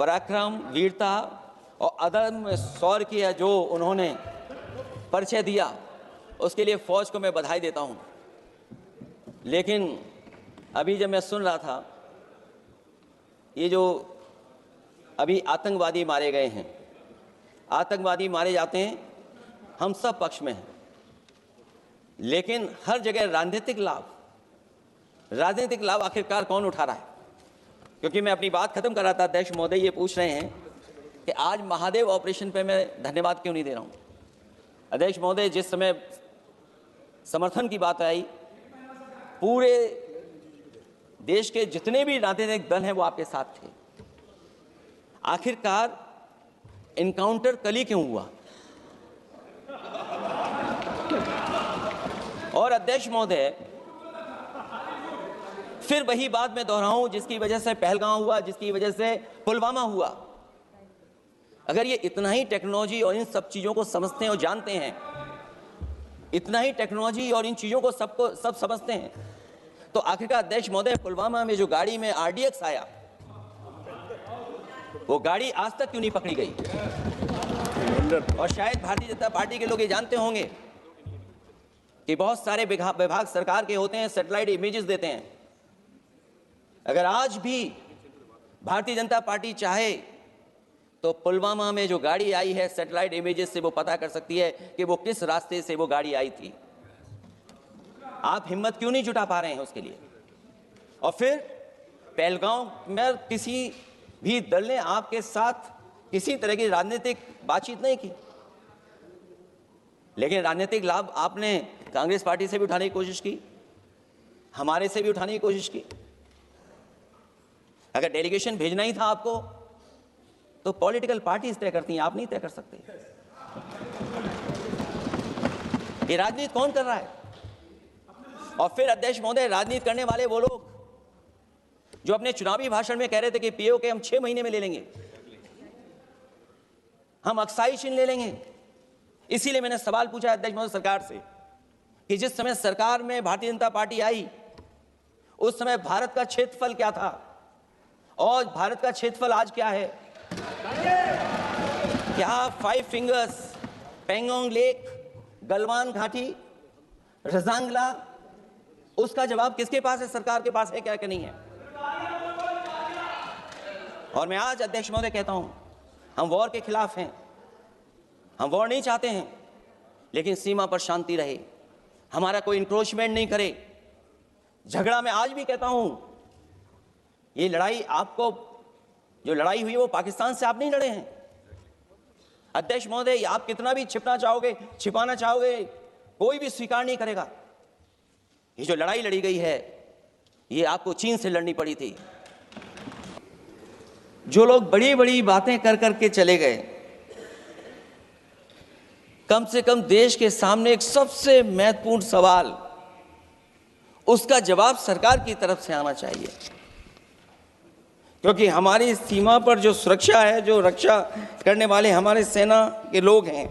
पराक्रम, वीरता और अदम्य शौर्य की जो उन्होंने परिचय दिया, उसके लिए फौज को मैं बधाई देता हूं। लेकिन अभी जब मैं सुन रहा था, ये जो अभी आतंकवादी मारे गए हैं, आतंकवादी मारे जाते हैं, हम सब पक्ष में हैं, लेकिन हर जगह राजनीतिक लाभ आखिरकार कौन उठा रहा है? क्योंकि मैं अपनी बात खत्म कर रहा था, अध्यक्ष महोदय ये पूछ रहे हैं कि आज महादेव ऑपरेशन पे मैं धन्यवाद क्यों नहीं दे रहा हूं। अध्यक्ष महोदय, जिस समय समर्थन की बात आई, पूरे देश के जितने भी राजनीतिक दल हैं वो आपके साथ थे। आखिरकार इनकाउंटर कल ही क्यों हुआ? और अध्यक्ष महोदय, फिर वही बात मैं दोहराऊं जिसकी वजह से पहलगाम हुआ, जिसकी वजह से पुलवामा हुआ। अगर ये इतना ही टेक्नोलॉजी और इन सब चीजों को समझते हैं और जानते हैं, इतना ही टेक्नोलॉजी और इन चीजों को सब समझते हैं, तो आखिरकार अध्यक्ष महोदय, पुलवामा में जो गाड़ी में RDX आया, वो गाड़ी आज तक क्यों नहीं पकड़ी गई? और शायद भारतीय जनता पार्टी के लोग ये जानते होंगे कि बहुत सारे विभाग सरकार के होते हैं, सैटेलाइट इमेजेस देते हैं। अगर आज भी भारतीय जनता पार्टी चाहे तो पुलवामा में जो गाड़ी आई है, सैटेलाइट इमेजेस से वो पता कर सकती है कि वो किस रास्ते से वो गाड़ी आई थी। आप हिम्मत क्यों नहीं जुटा पा रहे हैं उसके लिए? और फिर पहलगाम में किसी भी दल ने आपके साथ किसी तरह की राजनीतिक बातचीत नहीं की, लेकिन राजनीतिक लाभ आपने कांग्रेस पार्टी से भी उठाने की कोशिश की, हमारे से भी उठाने की कोशिश की। अगर डेलीगेशन भेजना ही था आपको, तो पॉलिटिकल पार्टीज तय करती हैं, आप नहीं तय कर सकते। ये राजनीति कौन कर रहा है? और फिर अध्यक्ष महोदय, राजनीति करने वाले वो लोग जो अपने चुनावी भाषण में कह रहे थे कि POK हम 6 महीने में ले लेंगे, हम अक्साई चिन्ह ले लेंगे। इसीलिए मैंने सवाल पूछा अध्यक्ष महोदय सरकार से कि जिस समय सरकार में भारतीय जनता पार्टी आई, उस समय भारत का क्षेत्रफल क्या था और भारत का क्षेत्रफल आज क्या है? क्या 5 फिंगर्स, पेंगोंग लेक, गलवान घाटी, रजांगला, उसका जवाब किसके पास है? सरकार के पास है क्या कि नहीं है? और मैं आज अध्यक्ष महोदय कहता हूं, हम वॉर के खिलाफ हैं, हम वॉर नहीं चाहते हैं, लेकिन सीमा पर शांति रहे, हमारा कोई इंक्रोचमेंट नहीं करे। झगड़ा मैं आज भी कहता हूं, ये लड़ाई आपको, जो लड़ाई हुई वो पाकिस्तान से आप नहीं लड़े हैं। अध्यक्ष महोदय, आप कितना भी छिपना चाहोगे, छिपाना चाहोगे, कोई भी स्वीकार नहीं करेगा। ये जो लड़ाई लड़ी गई है, ये आपको चीन से लड़नी पड़ी थी। जो लोग बड़ी बड़ी बातें कर करके चले गए, कम से कम देश के सामने एक सबसे महत्वपूर्ण सवाल, उसका जवाब सरकार की तरफ से आना चाहिए। क्योंकि हमारी सीमा पर जो सुरक्षा है, जो रक्षा करने वाले हमारे सेना के लोग हैं,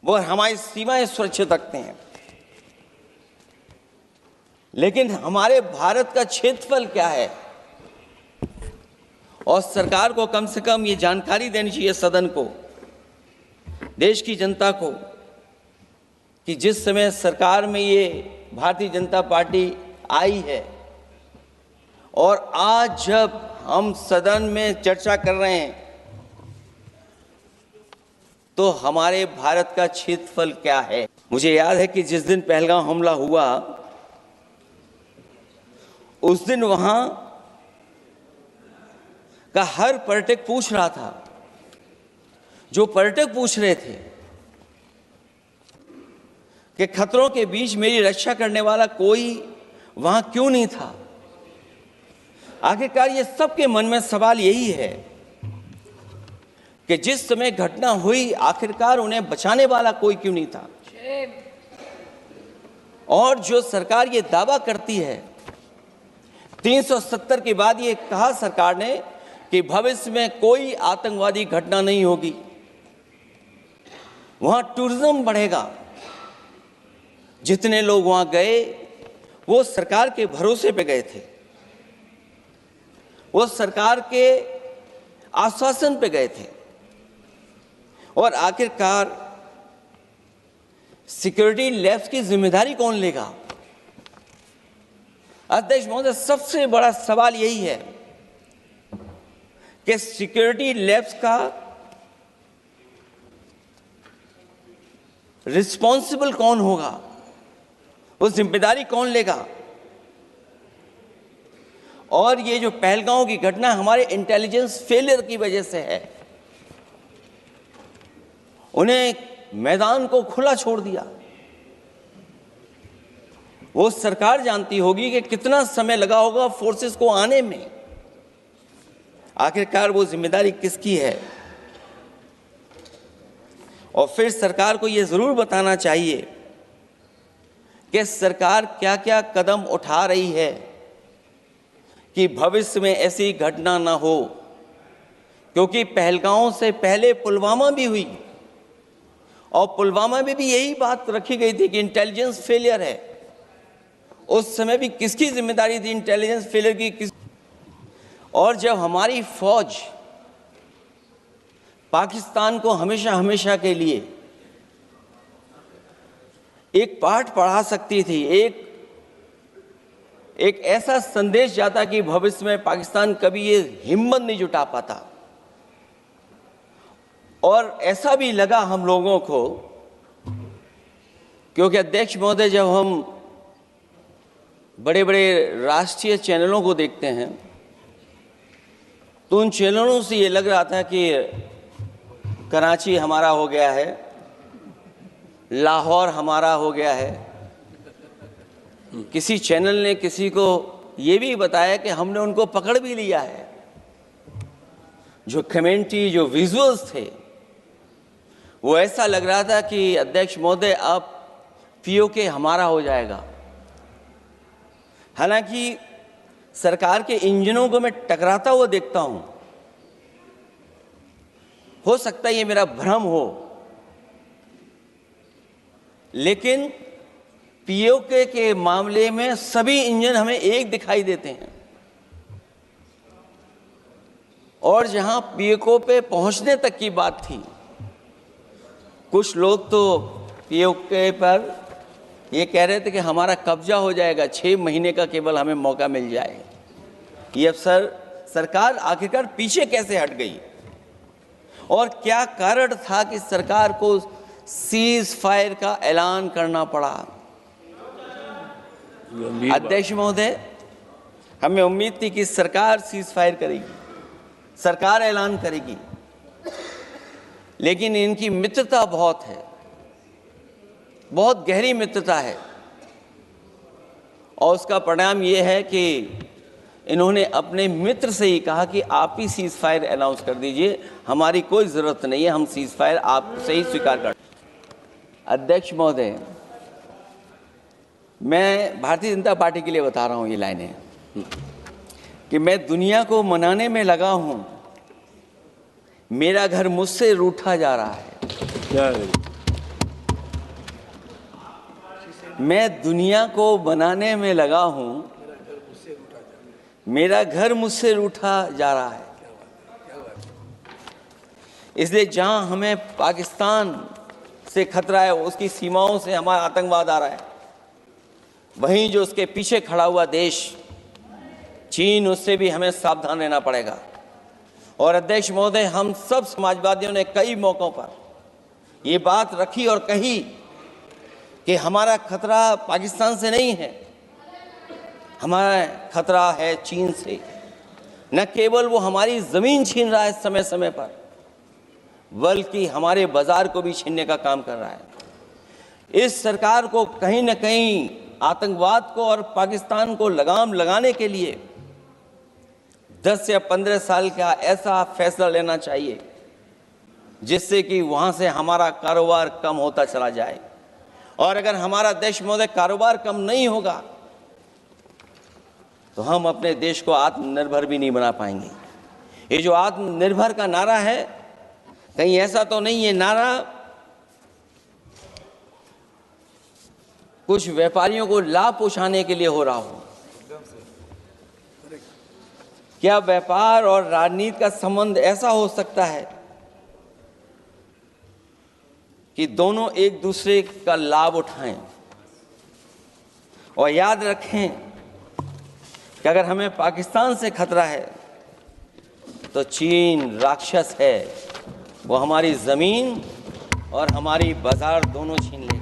वो हमारी सीमाएं सुरक्षित रखते हैं, लेकिन हमारे भारत का क्षेत्रफल क्या है? और सरकार को कम से कम ये जानकारी देनी चाहिए सदन को, देश की जनता को, कि जिस समय सरकार में ये भारतीय जनता पार्टी आई है और आज जब हम सदन में चर्चा कर रहे हैं, तो हमारे भारत का क्षेत्रफल क्या है? मुझे याद है कि जिस दिन पहलगाम हमला हुआ, उस दिन वहां का हर पर्यटक पूछ रहा था, जो पर्यटक पूछ रहे थे कि खतरों के बीच मेरी रक्षा करने वाला कोई वहां क्यों नहीं था। आखिरकार ये सबके मन में सवाल यही है कि जिस समय घटना हुई, आखिरकार उन्हें बचाने वाला कोई क्यों नहीं था। और जो सरकार ये दावा करती है, 370 के बाद ये कहा सरकार ने कि भविष्य में कोई आतंकवादी घटना नहीं होगी, वहां टूरिज्म बढ़ेगा। जितने लोग वहां गए वो सरकार के भरोसे पे गए थे, वो सरकार के आश्वासन पे गए थे। और आखिरकार सिक्योरिटी लैब्स की जिम्मेदारी कौन लेगा? अध्यक्ष महोदय, सबसे बड़ा सवाल यही है कि सिक्योरिटी लैब्स का रिस्पॉन्सिबल कौन होगा, वो जिम्मेदारी कौन लेगा? और ये जो पहलगांव की घटना हमारे इंटेलिजेंस फेलियर की वजह से है, उन्हें मैदान को खुला छोड़ दिया। वो सरकार जानती होगी कि कितना समय लगा होगा फोर्सेस को आने में। आखिरकार वो जिम्मेदारी किसकी है? और फिर सरकार को ये जरूर बताना चाहिए कि सरकार क्या क्या कदम उठा रही है कि भविष्य में ऐसी घटना ना हो, क्योंकि पहलगांव से पहले पुलवामा भी हुई और पुलवामा में भी यही बात रखी गई थी कि इंटेलिजेंस फेलियर है। उस समय भी किसकी जिम्मेदारी थी इंटेलिजेंस फेलियर की? और जब हमारी फौज पाकिस्तान को हमेशा हमेशा के लिए एक पाठ पढ़ा सकती थी, एक ऐसा संदेश जाता कि भविष्य में पाकिस्तान कभी ये हिम्मत नहीं जुटा पाता। और ऐसा भी लगा हम लोगों को, क्योंकि अध्यक्ष महोदय, जब हम बड़े बड़े राष्ट्रीय चैनलों को देखते हैं तो उन चैनलों से ये लग रहा था कि कराची हमारा हो गया है, लाहौर हमारा हो गया है। किसी चैनल ने किसी को ये भी बताया कि हमने उनको पकड़ भी लिया है। जो कमेंट्री, जो विजुअल्स थे, वो ऐसा लग रहा था कि अध्यक्ष महोदय अब पीओके हमारा हो जाएगा। हालांकि सरकार के इंजनों को मैं टकराता हुआ देखता हूं। हो सकता है ये मेरा भ्रम हो, लेकिन पीओके के मामले में सभी इंजन हमें एक दिखाई देते हैं। और जहां पीओके पे पहुंचने तक की बात थी, कुछ लोग तो पीओके पर ये कह रहे थे कि हमारा कब्जा हो जाएगा, 6 महीने का केवल हमें मौका मिल जाए। ये अफसर सरकार आखिरकार पीछे कैसे हट गई और क्या कारण था कि सरकार को सीज फायर का ऐलान करना पड़ा? अध्यक्ष महोदय, हमें उम्मीद थी कि सरकार सीज फायर करेगी, सरकार ऐलान करेगी, लेकिन इनकी मित्रता बहुत है, बहुत गहरी मित्रता है। और उसका परिणाम ये है कि इन्होंने अपने मित्र से ही कहा कि आप ही सीज फायर अनाउंस कर दीजिए, हमारी कोई ज़रूरत नहीं है, हम सीज फायर आपसे ही स्वीकार कर। अध्यक्ष महोदय, मैं भारतीय जनता पार्टी के लिए बता रहा हूँ ये लाइनें कि मैं दुनिया को मनाने में लगा हूँ, मेरा घर मुझसे रूठा जा रहा है। मैं दुनिया को बनाने में लगा हूँ, मेरा घर मुझसे रूठा जा रहा है। इसलिए जहां हमें पाकिस्तान से खतरा है, उसकी सीमाओं से हमारा आतंकवाद आ रहा है, वहीं जो उसके पीछे खड़ा हुआ देश चीन, उससे भी हमें सावधान रहना पड़ेगा। और अध्यक्ष महोदय, हम सब समाजवादियों ने कई मौकों पर ये बात रखी और कही कि हमारा खतरा पाकिस्तान से नहीं है, हमारा खतरा है चीन से। न केवल वो हमारी ज़मीन छीन रहा है समय समय पर, बल्कि हमारे बाजार को भी छीनने का काम कर रहा है। इस सरकार को कहीं न कहीं आतंकवाद को और पाकिस्तान को लगाम लगाने के लिए 10 या 15 साल का ऐसा फैसला लेना चाहिए जिससे कि वहाँ से हमारा कारोबार कम होता चला जाए। और अगर हमारा देश महोदय कारोबार कम नहीं होगा तो हम अपने देश को आत्मनिर्भर भी नहीं बना पाएंगे। ये जो आत्मनिर्भर का नारा है, कहीं ऐसा तो नहीं ये नारा कुछ व्यापारियों को लाभ पहुंचाने के लिए हो रहा हो क्या व्यापार और राजनीति का संबंध ऐसा हो सकता है कि दोनों एक दूसरे का लाभ उठाएं? और याद रखें कि अगर हमें पाकिस्तान से खतरा है तो चीन राक्षस है, वो हमारी जमीन और हमारी बाजार दोनों छीन लेगा।